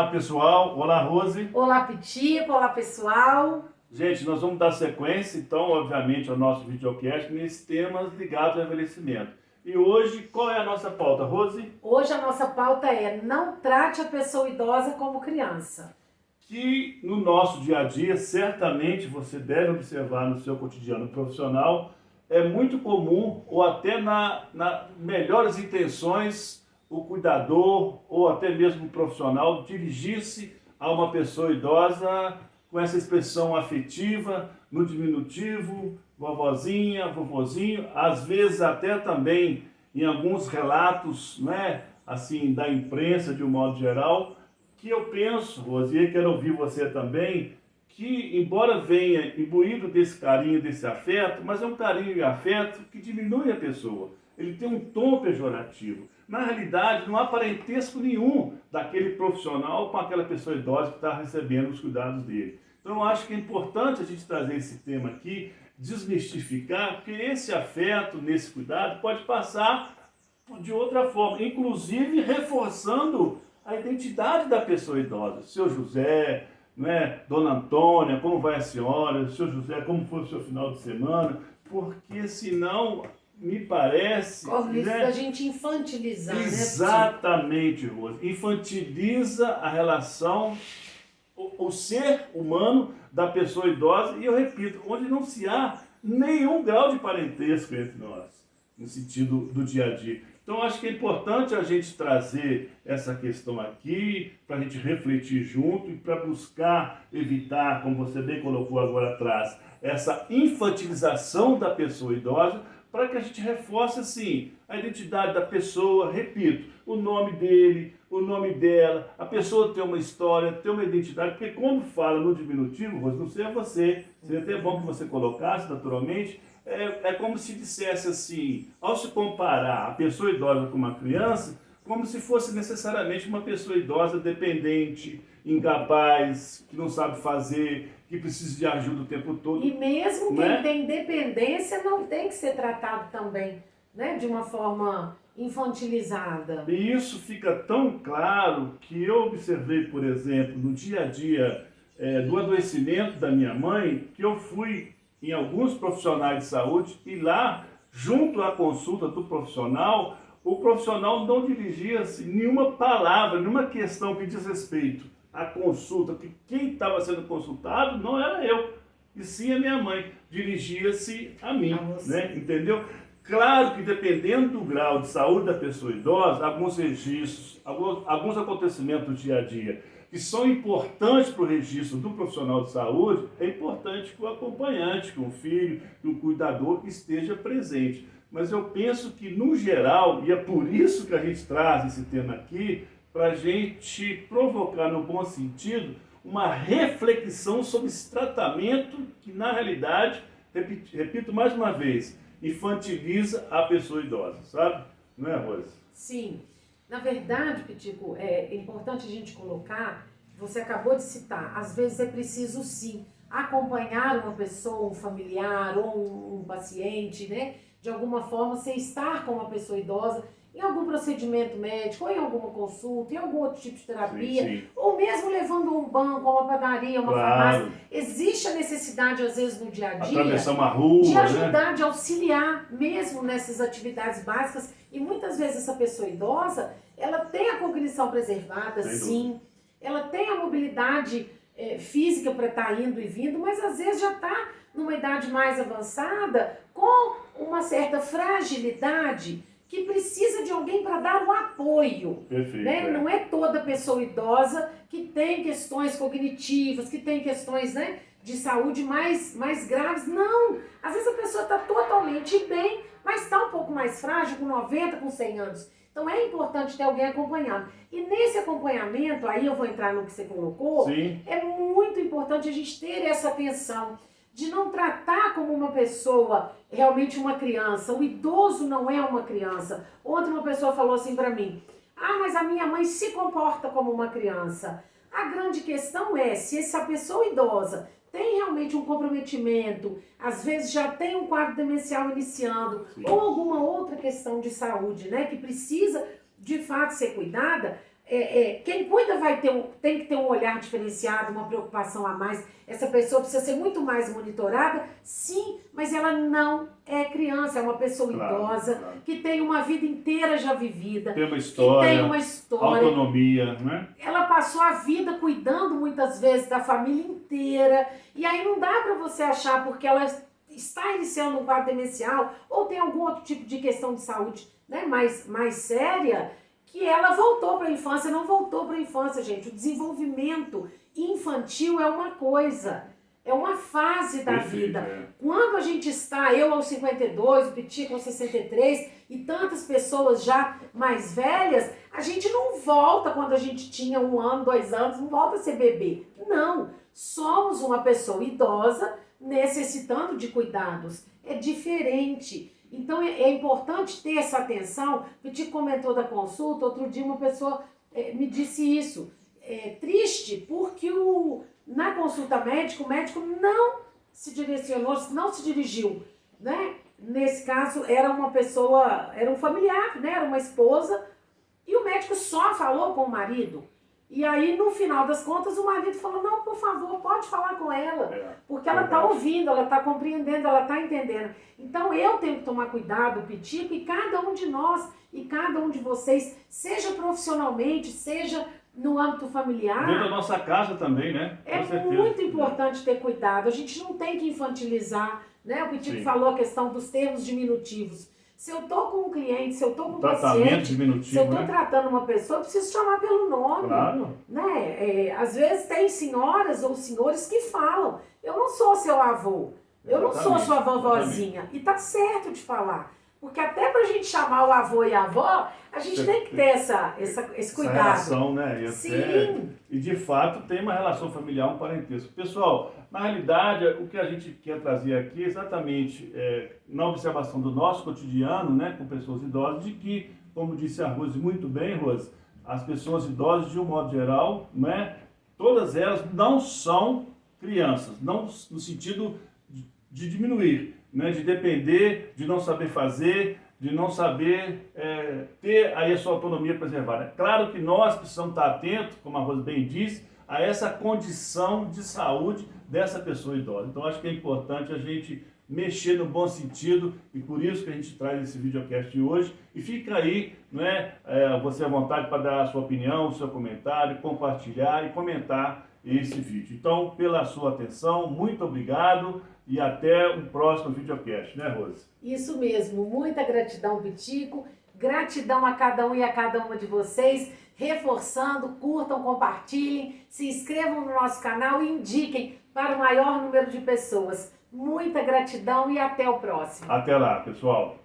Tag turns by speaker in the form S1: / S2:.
S1: Olá pessoal, olá Rose.
S2: Olá Pitico, olá pessoal.
S1: Gente, nós vamos dar sequência então, obviamente, ao nosso videocast nesses temas ligados ao envelhecimento. E hoje, qual é a nossa pauta, Rose?
S2: Hoje a nossa pauta é: não trate a pessoa idosa como criança.
S1: Que no nosso dia a dia, certamente você deve observar no seu cotidiano profissional, é muito comum, ou até na melhores intenções, o cuidador ou até mesmo o profissional dirigir-se a uma pessoa idosa com essa expressão afetiva, no diminutivo, vovozinha, vovozinho, às vezes até também em alguns relatos, né, assim, da imprensa de um modo geral, que eu penso, Rose, e quero ouvir você também, que embora venha imbuído desse carinho, desse afeto, mas é um carinho e afeto que diminui a pessoa. Ele tem um tom pejorativo. Na realidade, não há parentesco nenhum daquele profissional com aquela pessoa idosa que está recebendo os cuidados dele. Então, eu acho que é importante a gente trazer esse tema aqui, desmistificar, porque esse afeto, nesse cuidado, pode passar de outra forma, inclusive reforçando a identidade da pessoa idosa. Seu José, né? Dona Antônia, como vai a senhora? Seu José, como foi o seu final de semana? Porque senão, me parece...
S2: Corre isso
S1: né?
S2: da gente infantilizar,
S1: Exatamente, Rose. Infantiliza a relação, o ser humano da pessoa idosa, e eu repito, onde não se há nenhum grau de parentesco entre nós, no sentido do dia a dia. Então, acho que é importante a gente trazer essa questão aqui, para a gente refletir junto e para buscar evitar, como você bem colocou agora atrás, essa infantilização da pessoa idosa, para que a gente reforce, assim, a identidade da pessoa, repito, o nome dele, o nome dela, a pessoa ter uma história, ter uma identidade, porque quando fala no diminutivo, não sei a você, seria até bom que você colocasse naturalmente, é como se dissesse assim, ao se comparar a pessoa idosa com uma criança, como se fosse necessariamente uma pessoa idosa dependente, incapaz, que não sabe fazer, que precisa de ajuda o tempo todo.
S2: E mesmo quem
S1: né?
S2: tem dependência não tem que ser tratado também, né, de uma forma infantilizada.
S1: E isso fica tão claro que eu observei, por exemplo, no dia a dia do adoecimento da minha mãe, que eu fui em alguns profissionais de saúde e lá, junto à consulta do profissional, o profissional não dirigia-se nenhuma palavra, nenhuma questão que diz respeito à consulta, que quem estava sendo consultado não era eu, e sim a minha mãe, dirigia-se a mim, né? Entendeu? Claro que dependendo do grau de saúde da pessoa idosa, alguns registros, alguns acontecimentos do dia a dia que são importantes para o registro do profissional de saúde, é importante que o acompanhante, que o filho, que o cuidador esteja presente. Mas eu penso que, no geral, e é por isso que a gente traz esse tema aqui, para a gente provocar, no bom sentido, uma reflexão sobre esse tratamento que, na realidade, repito mais uma vez, infantiliza a pessoa idosa, sabe? Não é, Rose?
S2: Sim. Na verdade, Pitico, é importante a gente colocar, você acabou de citar, às vezes é preciso sim acompanhar uma pessoa, um familiar ou um paciente, né? De alguma forma, você estar com uma pessoa idosa em algum procedimento médico, ou em alguma consulta, em algum outro tipo de terapia,
S1: sim.
S2: ou mesmo levando um banco, uma padaria, uma farmácia. Existe a necessidade, às vezes, no dia a dia,
S1: atravessar uma rua,
S2: de ajudar,
S1: né?
S2: de auxiliar, mesmo nessas atividades básicas. E muitas vezes essa pessoa idosa, ela tem a cognição preservada, sim, ela tem a mobilidade física para estar indo e vindo, mas às vezes já está numa idade mais avançada, com uma certa fragilidade, que precisa de alguém para dar um apoio.
S1: Perfeito,
S2: né? Não é toda pessoa idosa que tem questões cognitivas, que tem questões, né, de saúde mais graves. Não! Às vezes a pessoa está totalmente bem, mas está um pouco mais frágil, com 90, com 100 anos. Então é importante ter alguém acompanhando. E nesse acompanhamento, aí eu vou entrar no que você colocou,
S1: sim,
S2: é muito importante a gente ter essa atenção de não tratar como uma pessoa, realmente uma criança. O idoso não é uma criança. Ontem uma pessoa falou assim para mim, mas a minha mãe se comporta como uma criança. A grande questão é, se essa pessoa idosa tem realmente um comprometimento, às vezes já tem um quadro demencial iniciando, ou alguma outra questão de saúde, né, que precisa de fato ser cuidada, quem cuida tem que ter um olhar diferenciado, uma preocupação a mais. Essa pessoa precisa ser muito mais monitorada, sim, mas ela não é criança, é uma pessoa idosa, que tem uma vida inteira já vivida,
S1: tem uma história,
S2: que tem uma história,
S1: autonomia, né?
S2: Ela passou a vida cuidando muitas vezes da família inteira, e aí não dá para você achar porque ela está iniciando um quadro demencial ou tem algum outro tipo de questão de saúde, né, mais séria, que ela voltou para a infância. Não voltou para a infância, gente. O desenvolvimento infantil é uma coisa, é uma fase da vida. Quando a gente está, eu aos 52, o Pitico aos 63 e tantas pessoas já mais velhas, a gente não volta quando a gente tinha 1 ano, 2 anos, não volta a ser bebê. Não, somos uma pessoa idosa necessitando de cuidados. É diferente. Então é importante ter essa atenção. O Pitico comentou da consulta, outro dia uma pessoa me disse isso. É triste porque na consulta médica o médico não se direcionou, não se dirigiu, né? Nesse caso era uma pessoa, era um familiar, né? Era uma esposa, e o médico só falou com o marido. E aí, no final das contas, o marido falou, não, por favor, pode falar com ela, porque ela está ouvindo, ela está compreendendo, ela está entendendo. Então, eu tenho que tomar cuidado, o Pitico, e cada um de nós, e cada um de vocês, seja profissionalmente, seja no âmbito familiar.
S1: Dentro da nossa casa também, né?
S2: É muito importante ter cuidado, a gente não tem que infantilizar, né? O Pitico falou a questão dos termos diminutivos. Se eu estou com um cliente, se eu estou com um paciente, se eu estou tratando uma pessoa, eu preciso chamar pelo nome.
S1: Claro.
S2: Né? Às vezes tem senhoras ou senhores que falam, eu não sou seu avô, eu não sou sua vovozinha. E tá certo de falar. Porque até pra gente chamar o avô e a avó, a gente tem que ter esse cuidado.
S1: Essa relação, né?
S2: Sim.
S1: E de fato tem uma relação familiar, um parentesco. Pessoal, na realidade, o que a gente quer trazer aqui é exatamente na observação do nosso cotidiano, né, com pessoas idosas, de que, como disse a Rose muito bem, Rose, as pessoas idosas, de um modo geral, né, todas elas não são crianças, não no sentido de diminuir, né, de depender, de não saber fazer, de não saber ter aí a sua autonomia preservada. Claro que nós precisamos estar atentos, como a Rose bem disse, a essa condição de saúde dessa pessoa idosa. Então acho que é importante a gente mexer no bom sentido, e por isso que a gente traz esse videocast de hoje. E fica aí, né, você à vontade para dar a sua opinião, o seu comentário, compartilhar e comentar esse vídeo. Então, pela sua atenção, muito obrigado e até o próximo videocast, né, Rose?
S2: Isso mesmo, muita gratidão, Pitico, gratidão a cada um e a cada uma de vocês, reforçando, curtam, compartilhem, se inscrevam no nosso canal e indiquem para o maior número de pessoas. Muita gratidão e até o próximo.
S1: Até lá, pessoal.